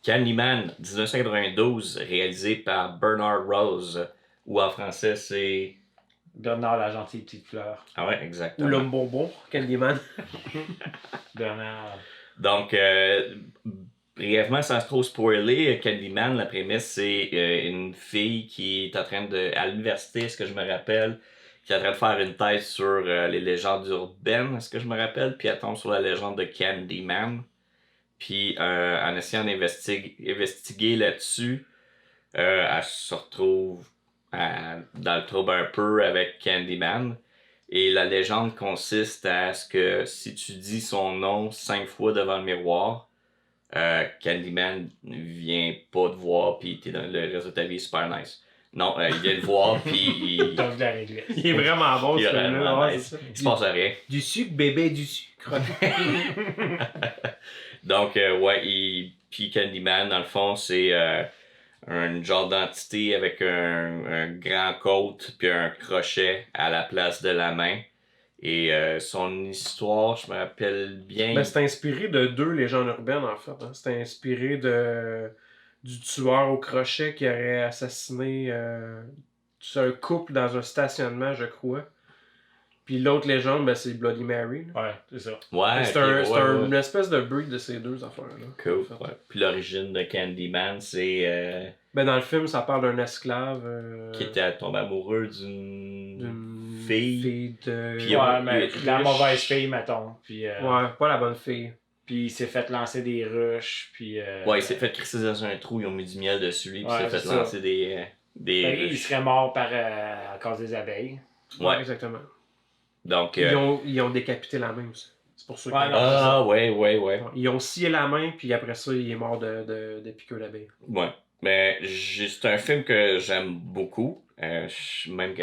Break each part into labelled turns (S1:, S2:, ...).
S1: Candyman, 1992, réalisé par Bernard Rose, ou en français c'est...
S2: Bernard la gentille petite fleur.
S1: Ah ouais, exactement.
S3: Ou l'homme bonbon, Candyman.
S2: Bernard.
S1: Donc, brièvement, sans trop spoiler, Candyman, la prémisse, c'est une fille qui est en train de, à l'université, ce que je me rappelle, qui est en train de faire une thèse sur les légendes urbaines, ce que je me rappelle, puis elle tombe sur la légende de Candyman. Puis, en essayant d'investiguer là-dessus, elle se retrouve dans le trouble un peu avec Candyman. Et la légende consiste à ce que si tu dis son nom 5 fois devant le miroir, Candyman vient pas te voir, puis le reste de ta vie est super nice. Non, il vient te voir, puis il...
S2: Donc, la réglisse.
S3: Il est vraiment bon,
S1: il est
S3: ce film-là.
S1: vraiment
S3: Ouais,
S1: nice.
S3: c'est ça.
S1: Il se passe rien.
S3: Du sucre, bébé, du sucre.
S1: Donc, ouais, puis Candyman, dans le fond, c'est un genre d'entité avec un grand côte puis un crochet à la place de la main. Et son histoire, je me rappelle bien...
S3: Ben, c'est inspiré de 2 légendes urbaines, en fait. Hein. C'est inspiré du tueur au crochet qui aurait assassiné un couple dans un stationnement, je crois. Puis l'autre légende, ben, c'est Bloody Mary. Là.
S2: Ouais, c'est ça.
S1: Ouais,
S3: C'est une espèce de breed de ces 2 affaires-là.
S1: Cool.
S3: en fait.
S1: Ouais. Puis l'origine de Candyman, c'est
S3: Ben, dans le film, ça parle d'un esclave
S1: qui était tombé amoureux d'une
S3: d'une
S1: fille.
S3: de...
S1: Puis
S2: Ouais, mais
S1: il-
S2: la mauvaise fille, mettons. Puis,
S3: Ouais, pas la bonne fille.
S2: puis il s'est fait lancer des ruches. Puis,
S1: Ouais, il s'est fait crisser dans un trou, ils ont mis du miel dessus, puis il
S2: Ouais,
S1: s'est fait
S2: c'est ça.
S1: lancer des
S2: ben, il
S1: ruches.
S2: serait mort à cause des abeilles.
S1: Ouais.
S3: Exactement.
S1: Donc...
S3: Ils ont décapité la main aussi. C'est pour ça
S2: Ouais,
S3: que...
S2: non.
S1: Ah, ouais.
S3: Ils ont scié la main, puis après ça, il est mort de piqûre d'abeille.
S1: Ouais. Mais c'est un film que j'aime beaucoup. Même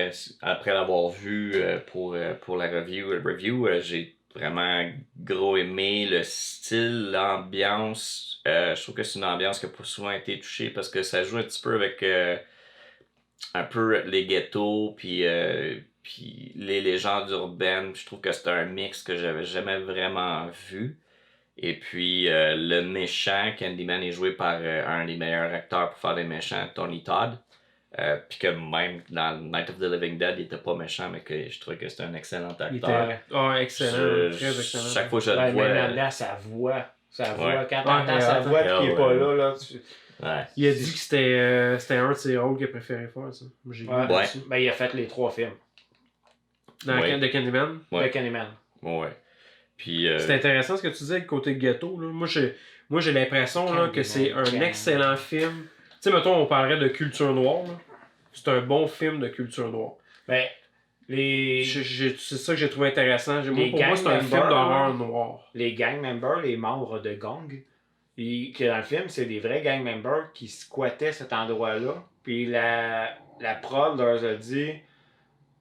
S1: après l'avoir vu pour la review, j'ai vraiment gros aimé le style, l'ambiance. Je trouve que c'est une ambiance qui n'a pas souvent été touchée parce que ça joue un petit peu avec un peu les ghettos, puis les légendes urbaines. Je trouve que c'est un mix que j'avais jamais vraiment vu. Et puis, le méchant, Candyman, est joué par un des meilleurs acteurs pour faire des méchants, Tony Todd. Puis que même dans Night of the Living Dead, il était pas méchant, mais que je trouvais que c'était un excellent
S2: Il
S1: acteur.
S2: était.
S3: Excellent. Très excellent.
S1: Chaque fois que je le
S2: Ouais,
S1: vois...
S2: mais là, sa voix.
S1: Ouais.
S2: Quand t'entends sa
S3: ouais,
S2: voix
S1: ouais.
S2: qui est pas là, tu...
S1: Ouais.
S3: Il a dit que c'était un de ses rôles qu'il a préféré faire, ça. Moi, j'ai lu
S2: Ouais.
S3: là-dessus.
S2: Ben, il a fait les 3 films
S3: Dans
S1: Ouais.
S3: de Candyman.
S1: Ouais.
S2: de Candyman.
S1: Ouais. Puis...
S3: C'est intéressant ce que tu disais, le côté ghetto. Là. Moi, j'ai l'impression là, que c'est un
S2: Candyman.
S3: excellent film. Tu sais, mettons, on parlerait de culture noire. Là. C'est un bon film de culture noire.
S2: Ben, les
S3: C'est ça que j'ai trouvé intéressant.
S2: Les
S3: Pour moi, c'est un
S2: gang
S3: film
S2: members,
S3: d'horreur noir.
S2: gang members, les membres de gang, que dans le film, c'est des vrais gang members qui squattaient cet endroit-là. Puis la prod leur a dit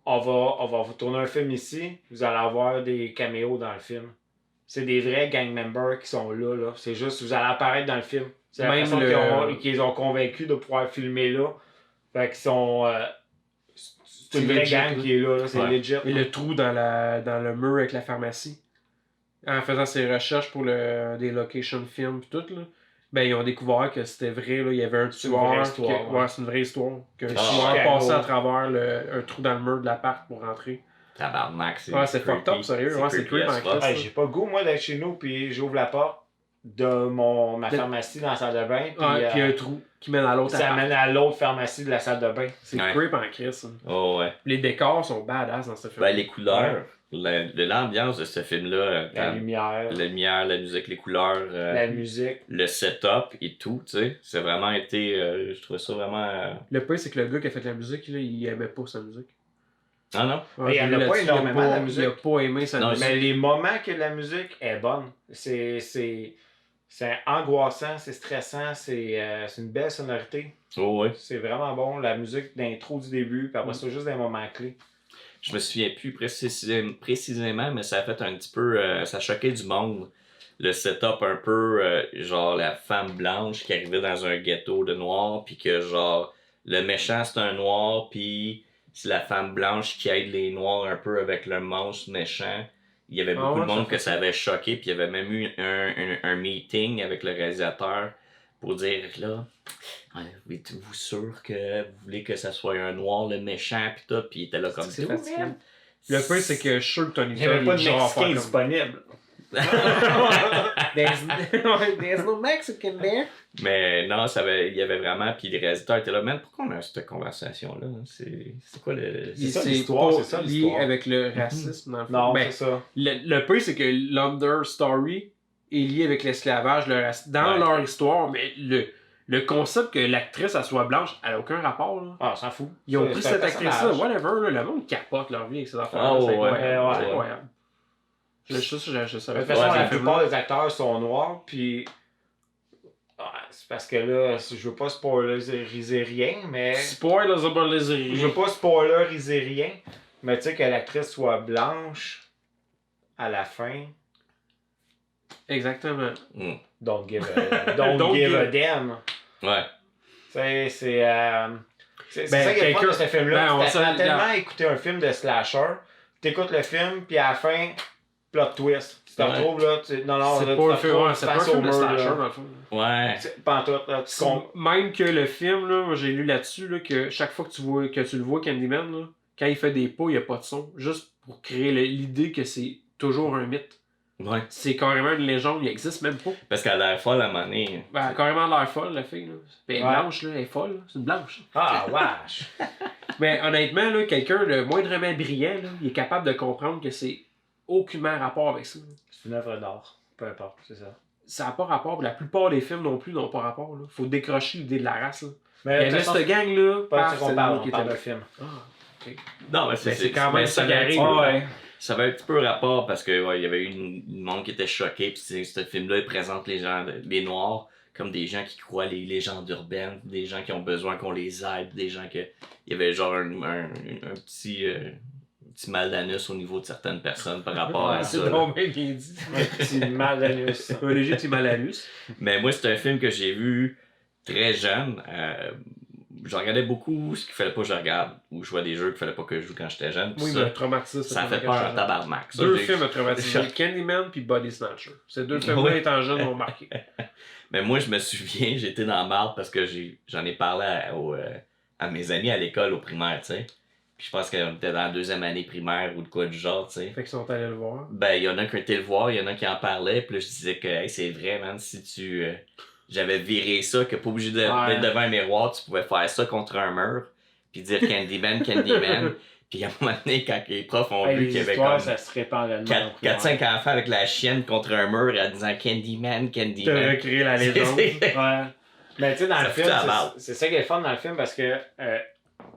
S2: on va vous tourner un film ici, vous allez avoir des caméos dans le film. C'est des vrais gang members qui sont là. C'est juste, vous allez apparaître dans le film. C'est la
S3: Même
S2: façon qu'ils ont convaincu de pouvoir filmer là. Fait qu'ils sont... c'est une vraie
S3: legit,
S2: gang
S3: là.
S2: qui est là, c'est
S1: Ouais.
S2: legit.
S3: Et le trou dans le mur avec la pharmacie. En faisant ses recherches pour des location films et tout, là, ben, ils ont découvert que c'était vrai. Là, il y avait un
S2: C'est une vraie
S3: tueur.
S2: histoire, ouais.
S3: C'est une vraie histoire. Qu'un
S1: Ah,
S3: tueur
S2: Chicago.
S3: passait à travers un trou dans le mur de l'appart pour rentrer.
S1: Tabarnak, c'est
S3: Ouais, c'est fucked
S1: creepy.
S3: up, sérieux. Ouais, c'est creepy
S1: as
S3: en
S1: fuck.
S3: Christ.
S2: Hey, j'ai pas le goût, moi, d'être chez nous, puis j'ouvre la porte de ma pharmacie dans la salle de bain, puis
S3: Ouais, puis un trou qui mène à l'autre
S2: ça
S3: appart.
S2: mène à l'autre pharmacie de la salle de bain.
S3: C'est
S1: Ouais.
S3: creep en Christ. Hein.
S1: Oh, ouais.
S3: Les décors sont badass dans ce film.
S1: Ben, les couleurs, l'ambiance de ce film-là,
S2: La lumière,
S1: la lumière, la musique, les couleurs,
S2: la musique.
S1: le setup et tout, tu sais, c'est vraiment été, je trouvais ça vraiment...
S3: Le pire, c'est que le gars qui a fait la musique, là, il aimait pas sa musique.
S1: Ah non?
S3: Ouais,
S2: Mais il
S3: j'ai
S2: en
S3: lu
S2: a pas
S3: là-dessus,
S2: énormément, la musique.
S3: Il a pas aimé sa
S1: Non,
S3: musique.
S2: Mais les moments que la musique est bonne, c'est angoissant, c'est stressant, c'est une belle sonorité.
S1: Oh, ouais.
S2: C'est vraiment bon. La musique d'intro du début, puis après ça, juste des moments clés.
S1: Je me souviens plus précisément, mais ça a fait un petit peu... ça choquait du monde. Le setup un peu, genre la femme blanche qui arrivait dans un ghetto de noirs, puis que genre, le méchant c'est un noir, puis c'est la femme blanche qui aide les noirs un peu avec le monstre méchant. Il y avait beaucoup
S3: ouais,
S1: de monde
S3: ça fait
S1: que ça avait choqué, puis il y avait même eu un meeting avec le réalisateur pour dire là, êtes-vous sûr que vous voulez que ça soit un noir le méchant pis tout, pis il était là comme
S3: C'est
S1: tout,
S3: fatigant.
S1: man.
S3: Le pire, c'est que je suis sûr que Tony
S2: Il n'y avait
S3: Todd
S2: pas
S3: est
S2: de
S3: genre à
S2: Mexicain
S3: faire
S2: disponible.
S3: There's no Mexican there.
S1: Mais non, il y avait vraiment, puis les réalisateurs étaient là, man, pourquoi on a cette conversation-là? C'est quoi le.
S2: C'est ça,
S3: C'est
S2: l'histoire,
S3: pas
S2: c'est ça,
S3: lié
S2: l'histoire.
S3: avec le racisme, dans le fond.
S2: Non,
S3: Ben,
S2: c'est ça.
S3: le pire, c'est que l'understory est lié avec l'esclavage, le racisme, dans
S1: Ouais.
S3: leur histoire, mais le concept que l'actrice elle soit blanche, elle n'a aucun rapport. Là.
S2: Ah, on s'en fout.
S3: Ils ont
S2: C'est
S3: pris
S2: un
S3: cette actrice-là,
S2: personnage.
S3: whatever, là, le monde capote leur vie avec ces affaires-là.
S1: Ah,
S3: c'est
S1: ouais,
S3: incroyable.
S2: ouais,
S3: C'est
S2: ouais.
S3: incroyable. Je
S2: De
S3: savais
S2: toute
S3: pas.
S2: façon,
S1: Ouais,
S2: la
S1: c'est
S2: plupart des acteurs sont noirs, puis. C'est parce que là, je veux pas spoileriser rien, mais.
S3: Spoilers about les
S2: Je veux pas spoileriser rien, mais tu sais que l'actrice soit blanche à la fin.
S3: Exactement.
S2: Don't give
S3: Don't
S2: give a
S3: give-
S2: damn.
S1: Ouais.
S2: C'est
S3: Ben,
S2: ça qui est le fun de
S3: quelqu'un-
S2: ce film-là.
S3: ben, on
S2: Tu
S3: se-
S2: t'attends tellement à écouter un film de slasher, t'écoutes le film, puis à la fin, plot twist. Tu te
S1: Ouais.
S2: retrouves là, non,
S3: C'est
S2: là,
S3: pas
S2: tu
S3: un
S2: te
S3: film,
S2: retrouves
S3: ouais, c'est pas un
S2: face au
S3: film de
S2: mur,
S3: slasher,
S2: là.
S3: dans le fond.
S1: Ouais.
S2: Pantoute, là, tu comprends.
S3: Même que le film, là, moi, j'ai lu là-dessus que chaque fois que tu le vois, Candyman, là, quand il fait des pas, il n'y a pas de son. Juste pour créer l'idée que c'est toujours un mythe.
S1: Ouais.
S3: C'est carrément une légende, il n'existe même pas.
S1: Parce qu'elle a l'air folle à un moment donné.
S3: Ben, elle a carrément l'air folle, la fille. Là. Ben, elle est
S2: Ouais.
S3: blanche, là, elle est folle. Là. C'est une blanche.
S2: Ah, wesh!
S3: Mais honnêtement, là, quelqu'un de moindrement brillant, là, il est capable de comprendre que c'est aucunement rapport avec ça. Là.
S2: C'est une œuvre d'art. Peu importe, c'est ça.
S3: Ça n'a pas rapport. La plupart des films non plus n'ont pas rapport. Il faut décrocher l'idée de la race. Là.
S2: Mais
S3: Il y
S2: de
S3: avait
S2: toute façon,
S3: cette gang-là.
S2: pas de
S3: paf,
S2: ça qu'on
S3: c'est
S2: parle,
S3: le mot qui
S2: on parle
S3: était
S2: de film.
S3: Ah, ok.
S1: Non, mais
S3: Ben, c'est quand même
S1: mais
S3: ça qui
S1: avait un
S3: arrive.
S1: petit peu-
S2: Ouais.
S1: Ça avait un petit peu rapport parce que il y avait eu une monde qui était choqué, puis ce film-là il présente les Noirs comme des gens qui croient les légendes urbaines, des gens qui ont besoin qu'on les aide, des gens il y avait genre un petit mal d'anus au niveau de certaines personnes par rapport à
S3: C'est
S1: ça. là.
S3: donc bien bien dit.
S2: Un petit mal d'anus.
S3: Un léger petit mal à l'us.
S1: Mais moi, c'est un film que j'ai vu très jeune. Je regardais beaucoup ce qu'il fallait pas que je regarde, ou je jouais des jeux qu'il fallait pas que je joue quand j'étais jeune. puis
S3: Oui,
S1: ça,
S3: mais traumatisé.
S1: ça fait peur en tabarnak. Ça,
S3: Deux
S1: j'ai-
S3: films à traumatiser. Candyman puis Body Snatcher. Ces deux films-là,
S1: Ouais.
S3: étant jeune, m'ont marqué.
S1: Mais moi, je me souviens, j'étais dans la marde parce que j'en ai parlé à mes amis à l'école au primaire, tu sais. Puis je pense qu'on était dans la 2e année primaire ou de quoi du genre, tu sais.
S3: Fait qu'ils sont allés le voir.
S1: Ben, il y en a qui étaient le voir, il y en a qui en parlaient, puis là, je disais que hey, c'est vrai, man, si tu. J'avais viré ça, que pas obligé d'être devant un miroir, tu pouvais faire ça contre un mur, puis dire Candyman, Candyman. Puis à un moment donné, quand les profs ont
S2: Hey,
S1: vu
S2: les
S1: qu'il y avait
S2: histoires,
S1: comme
S2: ça se répand là
S1: 4-5 enfants avec la chienne contre un mur en disant Candyman,
S3: Tu as
S1: Candyman.
S3: recréé la légende.
S2: Ouais. Mais tu sais, dans
S1: Ça
S2: le
S1: fout
S2: film,
S1: la barbe.
S2: c'est ça qui est fun dans le film parce que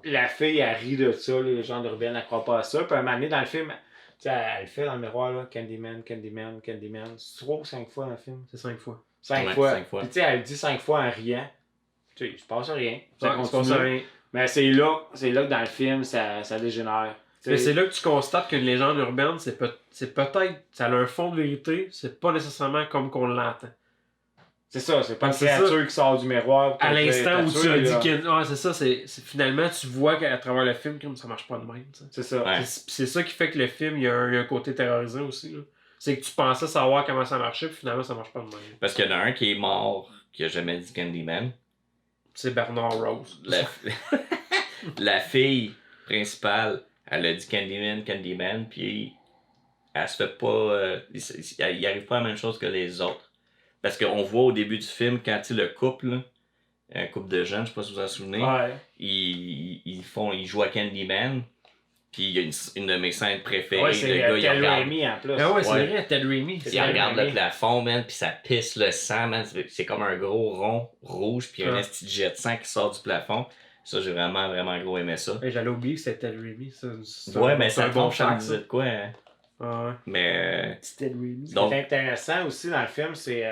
S2: la fille, elle rit de ça, les gens urbaines, elle croit pas à ça. Puis à un moment donné, dans le film, tu sais, elle le fait dans le miroir, là, Candyman, Candyman, Candyman. C'est 3 ou 5 fois dans le film?
S3: C'est 5 fois.
S2: 5
S1: Ouais,
S2: fois.
S1: 5 fois.
S2: Puis tu sais, elle le dit 5 fois en riant. Tu sais, il se passe rien. Ça
S3: Ouais,
S2: continue.
S3: c'est pas rien.
S2: Mais c'est là que dans le film, ça dégénère. Tu
S3: Mais
S2: sais,
S3: c'est là que tu constates qu'une légende urbaine, c'est peut-être, ça a un fond de vérité, c'est pas nécessairement comme qu'on l'entend.
S2: c'est ça, c'est pas une
S3: C'est
S2: créature qui sort du miroir.
S3: À l'instant où tu as dit
S2: que.
S3: que. Ouais, c'est ça, finalement, tu vois qu'à travers le film, comme ça marche pas de même. Tu sais.
S2: C'est ça.
S1: Ouais.
S3: C'est ça qui fait que le film, il y a un côté terrorisant aussi. Là. C'est que tu pensais savoir comment ça marchait, puis finalement, ça marche pas de même.
S1: Parce qu'il y en a un qui est mort, qui a jamais dit Candyman.
S3: C'est Bernard Rose.
S1: La fille principale, elle a dit Candyman, Candyman, puis elle se fait pas. Il arrive pas à la même chose que les autres. Parce qu'on voit au début du film, quand tu sais, le couple, là, un couple de jeunes, je sais pas si vous en souvenez,
S2: Ouais.
S1: ils jouent à Candyman, puis il y a une de mes scènes préférées.
S2: Ouais,
S1: le
S2: c'est
S1: gars, il
S2: Ted
S1: regarde.
S2: Raimi en plus.
S3: Ah ouais, c'est
S1: Ouais.
S3: vrai, Ted Raimi.
S2: C'est
S1: Il regarde le
S2: Raimi.
S1: plafond, man, puis ça pisse le sang, man. C'est comme un gros rond rouge, puis un
S3: Ouais.
S1: esti de jet de sang qui sort du plafond. Ça, j'ai vraiment, vraiment gros aimé ça.
S3: Hey, j'allais oublier que c'était Ted Raimi.
S1: Ouais, mais
S3: c'est
S1: ça
S3: un bon
S1: tombe, ça me
S3: fact,
S1: disait
S3: ça.
S1: de quoi, hein.
S3: Ah ouais.
S1: Mais,
S3: C'est Ted Raimi.
S2: Ce
S1: Donc-
S2: qui est intéressant aussi dans le film, c'est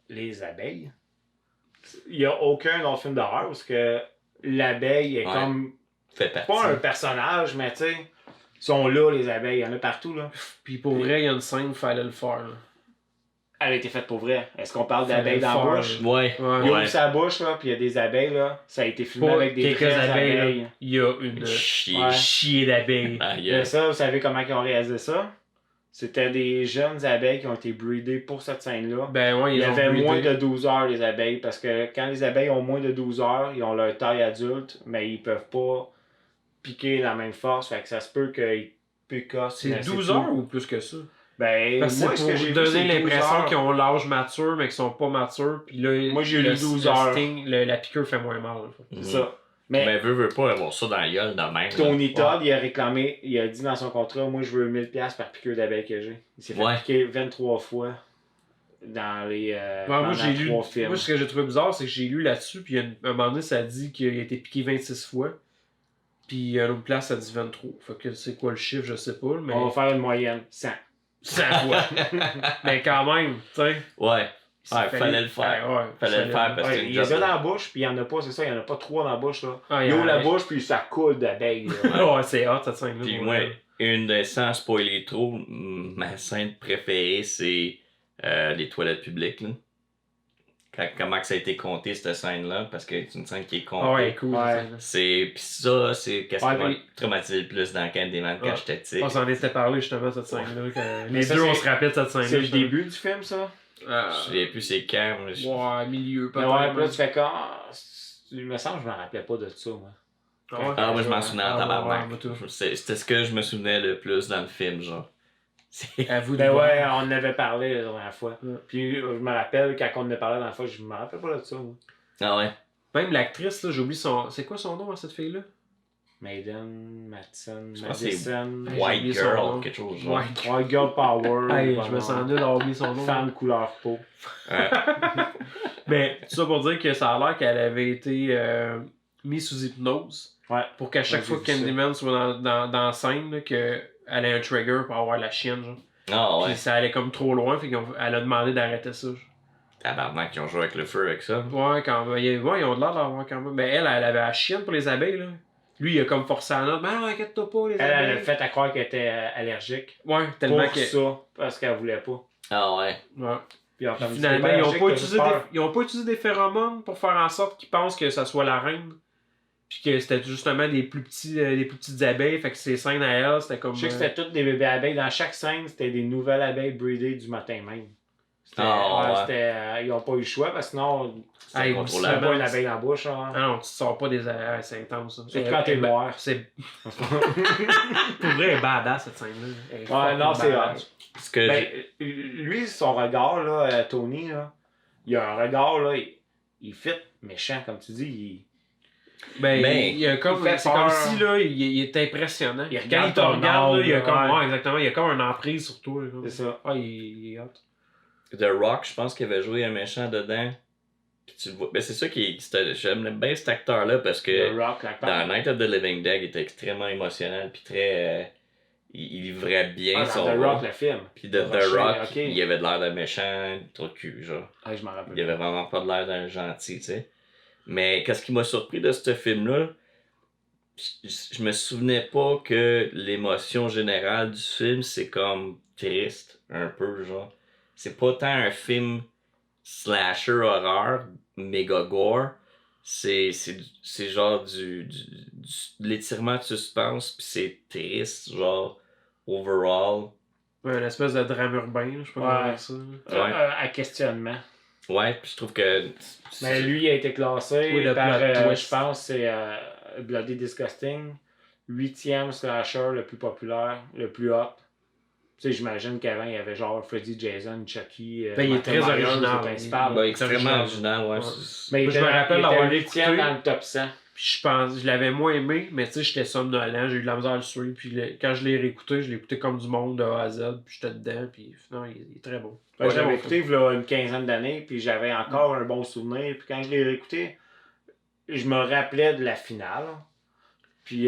S2: les abeilles. Il n'y a aucun autre film d'horreur parce que l'abeille est
S1: Ouais.
S2: comme.
S1: fait partie.
S2: Pas un personnage, mais tu sais. Ils sont là, les abeilles. Il y en a partout, là.
S3: Puis pour vrai, il y a une scène où il fallait le faire. Là.
S2: Elle a été faite pour vrai. Est-ce qu'on parle
S3: Fallait
S2: d'abeilles
S3: le
S2: dans la
S3: faire,
S2: bouche?
S1: Ouais,
S3: Ouais.
S2: Il
S1: ouais.
S2: ouvre sa bouche, là, puis il y a des abeilles, là. Ça a été filmé
S3: Pas
S2: avec des
S3: quelques
S2: vraies
S3: abeilles.
S2: abeilles.
S3: Là. Il y a une
S1: Chier.
S2: Ouais.
S3: chier d'abeilles.
S1: Aïe,
S2: Et ça, vous savez comment ils ont réalisé ça? C'était des jeunes abeilles qui ont été breedées pour cette scène-là.
S3: Ben ouais,
S2: Il y
S3: ils ont
S2: avait
S3: breedé.
S2: moins de 12 heures, les abeilles, parce que quand les abeilles ont moins de 12 heures, ils ont leur taille adulte, mais ils peuvent pas piquer la même force, fait que ça se peut qu'ils picossent.
S3: C'est
S2: mais
S3: 12
S2: tout.
S3: heures ou plus que ça?
S2: Ben,
S3: Parce que
S2: moi,
S3: c'est
S2: ce que
S3: pour
S2: j'ai vu,
S3: donner
S2: c'est 12
S3: l'impression
S2: heures.
S3: qu'ils ont l'âge mature, mais qu'ils sont pas matures. Puis là,
S2: Moi, j'ai lu 12
S3: le
S2: heures.
S3: sting, la piqûre fait moins mal.
S2: C'est ça. Mais
S1: Mais veut pas avoir ça dans la gueule de même.
S2: Tony
S3: Ouais.
S2: Todd, il a réclamé, il a dit dans son contrat, moi, je veux 1000$ par piqûre d'abeille que j'ai. Il s'est fait
S1: Ouais.
S2: piquer 23 fois dans les
S3: Ouais,
S2: pendant
S3: moi, j'ai lu.
S2: 3 films.
S3: Moi, ce que j'ai trouvé bizarre, c'est que j'ai lu là-dessus, puis un moment donné, ça dit qu'il a été piqué 26 fois. Puis à l'autre place, ça dit 23. Fait que c'est quoi le chiffre, je sais pas. Mais
S2: On va faire une moyenne, 100.
S3: 100 fois. Mais quand même, tu sais.
S1: Ouais.
S3: il
S1: Ouais,
S3: fallait-
S1: fallait le faire.
S3: Ouais,
S1: Fallait le faire parce que
S2: Ouais,
S1: c'est
S2: il
S1: une
S2: y a
S1: job.
S2: ça dans la bouche, puis il y en a pas, c'est ça, il y en a pas 3 dans la bouche, là.
S3: Ah,
S2: Il ouvre la
S3: ouais.
S2: bouche, puis ça coule d'abeilles. là.
S3: Ouais, c'est hot cette scène-là.
S1: Puis
S3: pour
S1: moi,
S3: vrai.
S1: une des sans spoiler trop, ma scène préférée, c'est les toilettes publiques. Là. Comment que ça a été compté, cette scène-là, parce que c'est une scène qui est comptée.
S3: Ah ouais, cool.
S2: Ouais.
S3: cette scène-là.
S1: Pis ça, c'est qu'est-ce qui
S2: Ouais,
S1: m'a
S2: puis-
S1: traumatisé le plus dans Candyman quand
S3: Ah.
S1: j'étais petit.
S3: On s'en était parlé justement de cette scène-là. que
S2: Mais
S3: Les
S2: ça,
S3: deux, on
S2: c'est-
S3: se rappelle de cette scène-là.
S2: C'est le
S3: justement.
S2: début du film, ça?
S1: Je sais plus c'est quand. mais
S3: Ouais, milieu,
S2: Mais
S3: peut-être.
S2: ouais, puis là, tu fais quand. Il me semble que je me rappelais pas de ça, moi.
S3: Ah ouais?
S1: Ah, moi je m'en souvenais en
S3: Ah, ouais,
S1: tabarnak.
S3: ouais, moi, tout.
S1: C'était ce que je me souvenais le plus dans le film, genre. C'est-
S3: À vous de
S2: Ben
S3: voir.
S2: ouais, on en avait parlé la dernière fois.
S3: Ouais.
S2: Puis je me rappelle, quand on en a parlé la dernière fois, je me rappelle pas de ça, moi.
S1: Ah ouais.
S3: Même l'actrice, là, j'ai oublié son. C'est quoi son nom à cette fille-là?
S2: Maiden, Madsen,
S1: Je pense que c'est
S2: Madison.
S3: J'ai
S1: White
S3: oublié son
S1: Girl,
S3: nom.
S1: quelque chose genre.
S3: Ouais.
S2: Ouais, Girl Power.
S3: Hey,
S2: bon,
S3: je me sens nul d'avoir oublié son nom.
S2: Femme couleur peau.
S1: Ouais.
S3: Mais tout ça pour dire que ça a l'air qu'elle avait été mise sous hypnose.
S2: Ouais.
S3: Pour qu'à chaque
S2: Ouais,
S3: fois
S2: j'ai
S3: que
S2: vu ça.
S3: Candyman soit dans la scène, là, qu'elle ait un trigger pour avoir la chienne. Genre.
S1: Ah ouais.
S3: Puis ça allait comme trop loin, fait qu'elle a demandé d'arrêter ça. genre.
S1: Tabarnak, ils ont joué avec le feu avec ça.
S3: Ouais, quand même. Ouais, ils ont de l'air d'avoir quand même. Mais elle avait la chienne pour les abeilles, là. Lui, il a comme forcé la note. Mais non, inquiète-toi pas, les
S2: Elle a
S3: abeilles.
S2: fait à croire qu'elle était allergique.
S3: Ouais, tellement
S2: Pour
S3: que.
S2: ça, parce qu'elle voulait pas.
S1: Ah ouais.
S3: Ouais.
S2: Puis
S3: Puis
S2: comme
S3: finalement,
S2: c'était
S3: ils ont,
S2: allergique,
S3: pas
S2: t'as
S3: utilisé
S2: juste peur.
S3: ils ont pas utilisé des phéromones pour faire en sorte qu'ils pensent que ça soit la reine. Puis que c'était justement des plus petites abeilles. Fait que ses scènes à elle, c'était comme.
S2: Je sais que c'était toutes des bébés abeilles. Dans chaque scène, c'était des nouvelles abeilles breedées du matin même. C'était,
S1: Ah, ouais.
S2: ils n'ont pas eu le choix parce que sinon,
S1: C'est
S3: Hey,
S2: tu
S1: incontrôlable.
S2: pas une abeille dans la bouche. Hein.
S3: Ah non, tu te sors pas des abeilles, c'est intense. Ça.
S2: Surtout quand t'es noir.
S3: C'est. Pour vrai, elle est badass cette scène-là. Elle est
S2: Ouais,
S3: fucking
S2: non, c'est
S3: badass.
S1: Ce que
S2: Ben, lui, son regard, là, Tony, là, il a un regard, là, il fit méchant, comme tu dis.
S3: Ben,
S1: Mais-
S3: il y a comme,
S2: il fait
S3: c'est
S2: peur.
S3: comme si là, il est impressionnant.
S2: Il
S3: Quand
S2: regarde
S3: il te
S2: ton
S3: regarde, là, il y a
S2: âme,
S3: comme,
S2: ouais.
S3: ouais, exactement, il y a comme une emprise sur toi. là.
S2: C'est ça.
S3: Ah, il est hot.
S1: The Rock, je pense qu'il avait joué un méchant dedans. Puis tu le vois. Ben c'est ça qui. J'aime bien cet acteur-là parce que
S2: Le Rock, l'acteur.
S1: dans Night of the Living Dead, il était extrêmement émotionnel. Puis très. Il vivrait bien
S2: Ah,
S1: son
S2: dans The
S1: rôle.
S2: Rock, le film.
S1: Puis de The
S2: Rocher,
S1: Rock,
S2: ok.
S1: il avait de l'air d'un méchant, trop de cul, genre.
S2: Ah, je m'en rappelle.
S1: Il avait vraiment pas de l'air d'un gentil, tu sais. Mais qu'est-ce qui m'a surpris de ce film-là, je me souvenais pas que l'émotion générale du film, c'est comme triste, un peu, genre. C'est pas tant un film slasher horreur, méga gore. C'est genre de l'étirement de suspense, pis c'est triste, genre, overall.
S3: Ouais, une espèce de drame urbain, là, je sais pas comment
S2: Ouais.
S3: dire ça.
S1: Ouais.
S2: À questionnement.
S1: Ouais, pis je trouve que.
S2: Mais lui, il a été classé
S3: Oui, le
S2: par,
S3: plot twist.
S2: je pense, c'est Bloody Disgusting. 8e slasher le plus populaire, le plus hot. Tu sais, j'imagine qu'avant, il y avait genre Freddy, Jason, Chucky.
S3: Ben, il est
S2: Michael
S3: très
S2: Myers,
S3: original.
S2: le principal.
S1: Ben, extrêmement
S3: original.
S1: original, ouais.
S3: Ouais.
S1: c'est-
S2: Mais
S3: Moi, je me rappelle
S2: il
S3: d'avoir
S2: était
S3: écouté.
S2: 8e dans le top 100.
S3: Puis je l'avais moins aimé, mais tu sais, j'étais somnolent, j'ai eu de la misère à le suivre. Puis quand je l'ai réécouté, je l'ai écouté comme du monde de A à Z, puis j'étais dedans, puis non, il est très bon.
S2: Ouais, je
S3: Très
S2: l'avais
S3: bon
S2: écouté il y a une quinzaine d'années, puis j'avais encore un bon souvenir. Puis quand je l'ai réécouté, je me rappelais de la finale. Puis,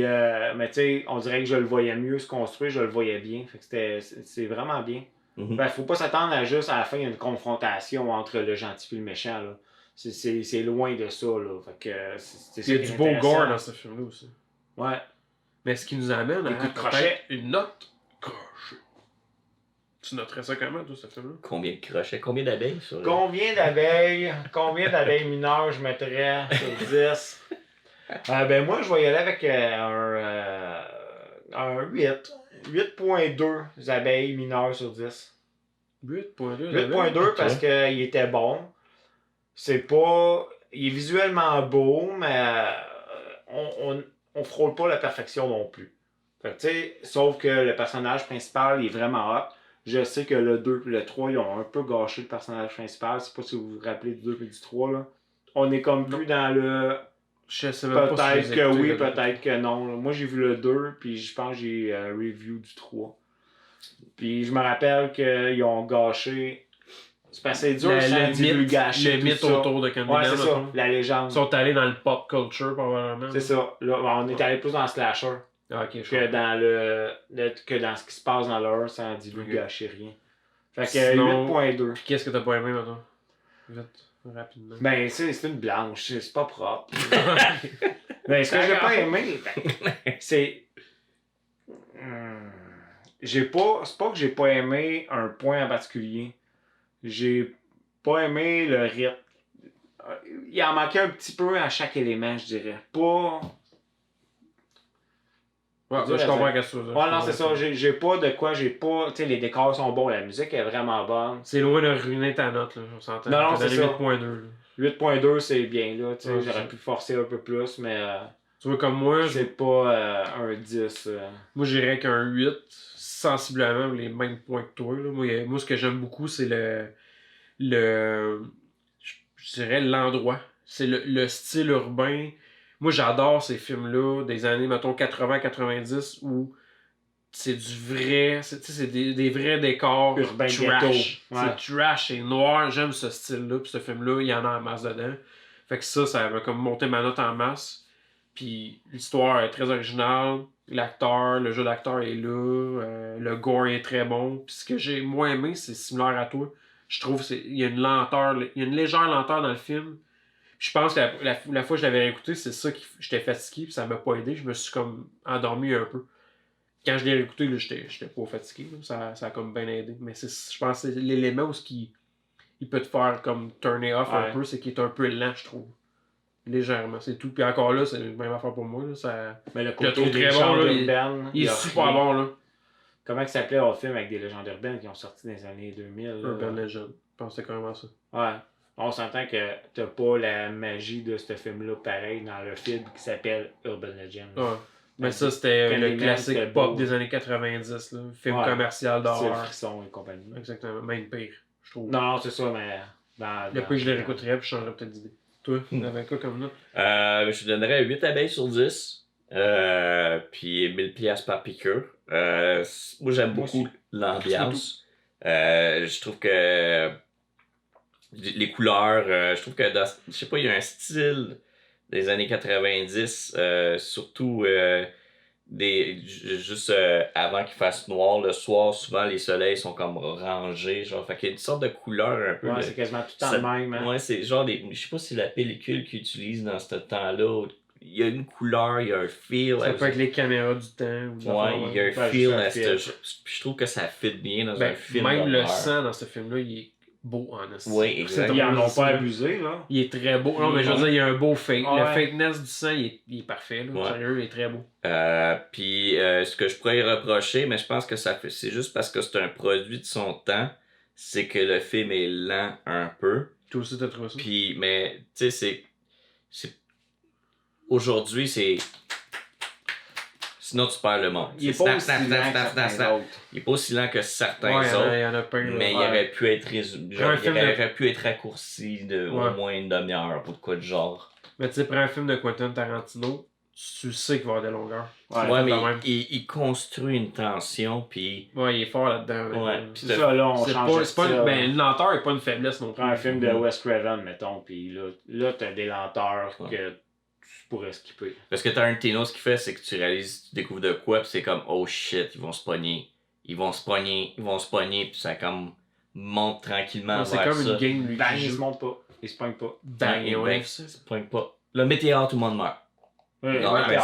S2: mais tu sais, on dirait que je le voyais mieux se construire, je le voyais bien. Fait que c'est vraiment bien.
S1: Mhm.
S2: Ben, faut pas s'attendre à juste à la fin, il y a une confrontation entre le gentil et le méchant. Là. C'est loin de ça. Là. Fait que c'est
S3: Il y a
S2: ça qui
S3: du
S2: est
S3: beau
S2: intéressant.
S3: gore dans ce film-là aussi.
S2: Ouais.
S3: Mais ce qui nous amène
S2: Des
S3: à
S2: coups de
S3: peut-être
S2: crochet.
S3: une note crochet. Tu noterais ça comment, toi, ce film-là?
S1: Combien de crochets, combien d'abeilles sur
S2: Combien d'abeilles mineures je mettrais sur 10? Ben moi, je vais y aller avec un 8. 8.2 abeilles mineures sur 10.
S3: 8.2.
S2: 8.2 parce qu'il était bon. C'est pas... Il est visuellement beau, mais on frôle pas la perfection non plus. Fait que, tu sais, sauf que le personnage principal il est vraiment hot. Je sais que le 2 et le 3, ils ont un peu gâché le personnage principal. Je sais pas si vous vous rappelez du 2 et du 3. Là. On est comme plus dans le...
S3: Je sais même pas si
S2: Peut-être
S3: je
S2: que
S3: les ai
S2: oui,
S3: écoutés,
S2: peut-être que non. Moi, j'ai vu le 2, puis je pense que j'ai un review du 3. Puis je me rappelle qu'ils ont gâché... C'est parce que c'est dur sans divulgacher
S3: le
S2: tout
S3: mythe
S2: ça.
S3: autour de Candyman.
S2: Ouais, c'est ça, la légende.
S3: Ils sont allés dans le pop culture, probablement.
S2: C'est ça. Là, on est allé plus dans le slasher
S3: Ah, ok, je
S2: que
S3: comprends.
S2: que dans ce qui se passe dans l'heure sans divulgacher rien. Fait que
S3: Sinon-
S2: 8.2.
S3: Puis qu'est-ce que t'as pas aimé, maintenant? Vite, rapidement.
S2: Ben, c'est une blanche, c'est pas propre. Ben, ce que j'ai pas aimé, c'est. J'ai pas. C'est pas que j'ai pas aimé un point en particulier. J'ai pas aimé le rythme. Il en manquait un petit peu à chaque élément, je dirais. Pas.
S3: Ouais, je comprends qu'est-ce que tu veux dire.
S2: Ouais, non, c'est ça. J'ai pas de quoi, j'ai pas. Tu sais, les décors sont bons, la musique est vraiment bonne.
S3: C'est loin de ruiner ta note, là, on s'entend.
S2: Non,
S3: T'as
S2: c'est
S3: donné
S2: ça.
S3: 8.2. là.
S2: 8.2, c'est bien, là. Tu sais,
S3: Ouais,
S2: j'aurais
S3: c'est
S2: pu forcer un peu plus, mais
S3: Tu vois, comme moi,
S2: c'est pas un 10.
S3: moi j'irais qu'un 8, sensiblement les mêmes points que toi. Là. Moi, ce que j'aime beaucoup, c'est je dirais l'endroit. C'est le style urbain. Moi, j'adore ces films-là, des années, mettons, 80-90, où c'est du vrai, c'est des vrais décors
S2: Urbain
S3: trash.
S2: ghetto. Ouais.
S3: C'est trash, c'est noir. J'aime ce style-là, puis ce film-là, il y en a en masse dedans. Fait que ça va comme monter ma note en masse. Puis l'histoire est très originale. Le jeu d'acteur est là. Le gore est très bon. Puis ce que j'ai moins aimé, c'est similaire à toi. Je trouve qu'il y a une lenteur, il y a une légère lenteur dans le film. Puis je pense que la fois que je l'avais réécouté, c'est ça que j'étais fatigué, puis ça m'a pas aidé. Je me suis comme endormi un peu. Quand je l'ai réécouté, là, j'étais pas fatigué. Là. Ça a comme bien aidé. Mais je pense que c'est l'élément où il peut te faire comme turner off un peu, c'est qu'il est un peu lent, je trouve. Légèrement, c'est tout. Puis encore là, c'est la même affaire pour moi. Là,
S2: Mais le
S3: je le
S2: côté
S3: trouve
S2: des
S3: très bon.
S2: légendes
S3: Là,
S2: urbaines,
S3: il est
S2: y a
S3: super
S2: rien.
S3: bon. Là.
S2: Comment il s'appelait un film avec des légendes urbaines qui ont sorti dans les années 2000? Là?
S3: Urban Legend. Je pense que c'est carrément ça.
S2: Ouais. On s'entend que t'as pas la magie de ce film-là pareil dans le film qui s'appelle Urban Legend.
S3: Ouais. Mais ça, c'était le
S2: Candyman,
S3: classique
S2: c'était
S3: pop
S2: beau.
S3: des années 90. Là. Film
S2: Ouais.
S3: commercial
S2: C'est
S3: d'horreur.
S2: Frisson et compagnie.
S3: Exactement. Même pire, je trouve.
S2: Non, c'est ça, mais...
S3: Le pire, je les réécouterais puis je changerais peut-être d'idée. Toi, t'avais quoi comme note?
S1: Je donnerais 8 abeilles sur 10. Puis 1000 piastres par piqûre. Moi, j'aime beaucoup l'ambiance. Je trouve que les couleurs, je trouve que je sais pas, il y a un style des années 90, surtout juste avant qu'il fasse noir, le soir, souvent les soleils sont comme rangés, genre, fait qu'il y a une sorte de couleur un peu.
S2: Ouais, c'est quasiment tout le temps le même. Hein?
S1: Ouais, c'est genre je sais pas si la pellicule qu'ils utilisent dans ce temps-là, il y a une couleur, il y a un feel.
S3: Ça peut être les caméras du temps. Ou
S1: ouais, il y a un feel à je trouve que ça fit bien dans un film.
S3: Même le sang dans ce film-là, il est beau en esti.
S1: Oui, exactement.
S2: Ils en ont pas abusé, là.
S3: Il est très beau. Non, mais je veux dire, il y a un beau fake.
S2: Ouais.
S3: Le fakeness du sang, il est parfait. Là.
S1: Ouais.
S3: Sérieux, il est très beau.
S1: Puis ce que je pourrais y reprocher, mais je pense que c'est juste parce que c'est un produit de son temps, c'est que le film est lent un peu.
S3: Toi aussi, t'as trouvé ça?
S1: Puis, mais, tu sais, aujourd'hui, c'est... Sinon, tu perds le monde.
S2: Il est pas aussi lent que certains autres.
S1: Il est pas aussi lent que certains
S3: Ouais,
S1: autres.
S3: il y en a plein.
S1: Mais il aurait pu être résumé.
S3: Un
S1: Il
S3: film
S1: aurait pu être raccourci de
S3: Ouais.
S1: au moins une demi-heure ou de quoi de genre.
S3: Mais tu sais, prends un film de Quentin Tarantino, tu sais qu'il va y avoir des longueurs.
S1: Ouais, mais
S3: quand même.
S1: il construit une tension, puis...
S3: Ouais, il est fort là-dedans.
S1: Ouais.
S2: C'est ça, là, on change de style.
S3: Ben, une lenteur n'est pas une faiblesse non plus.
S2: Prends un film de Wes Craven, mettons, pis là t'as des lenteurs
S1: Ouais.
S2: que tu pourrais skipper.
S1: Parce que Tarantino, ce qu'il fait, c'est que tu réalises, tu découvres de quoi, puis c'est comme, oh shit, ils vont se pogner. Ils vont se pogner, puis ça comme monte tranquillement
S3: Ouais, c'est
S1: vers
S3: comme
S1: ça.
S3: une game, lui.
S2: Bang, il se monte pas. Il se pogne pas.
S3: Bang,
S1: Et
S3: on
S1: ben,
S3: a ça.
S1: ça se pogne pas. Le météore, tout le monde meurt.
S2: Ouais,
S1: Non,
S2: ouais,
S1: mais
S2: ouais.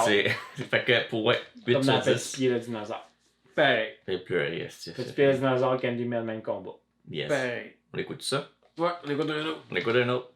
S1: c'est... fait que, pour 8
S2: Comme
S1: sur
S2: dans
S1: 10,
S2: Petit Pied le dinosaure.
S3: Ben,
S1: fait pleurer, esti.
S2: Petit Pied le dinosaure, Candyman, même combat.
S1: Yes.
S3: ben.
S1: On écoute ça?
S3: Ouais, on écoute un autre.
S1: On écoute un autre.